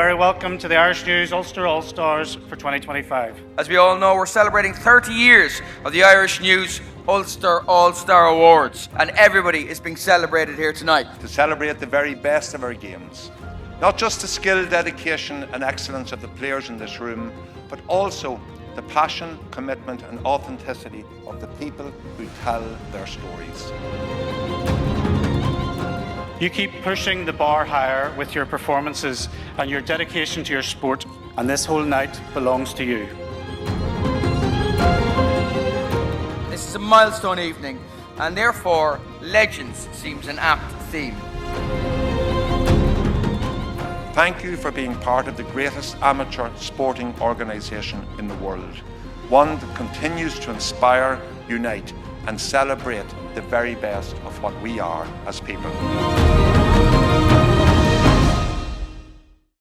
very welcome to the Irish News Ulster All-Stars for 2025. As we all know, we're celebrating 30 years of the Irish News Ulster All-Star Awards, and everybody is being celebrated here tonight. To celebrate the very best of our games. Not just the skill, dedication and excellence of the players in this room, but also the passion, commitment and authenticity of the people who tell their stories. You keep pushing the bar higher with your performances and your dedication to your sport, and this whole night belongs to you. This is a milestone evening, and therefore Legends seems an apt theme. Thank you for being part of the greatest amateur sporting organisation in the world. One that continues to inspire, unite and celebrate the very best of what we are as people.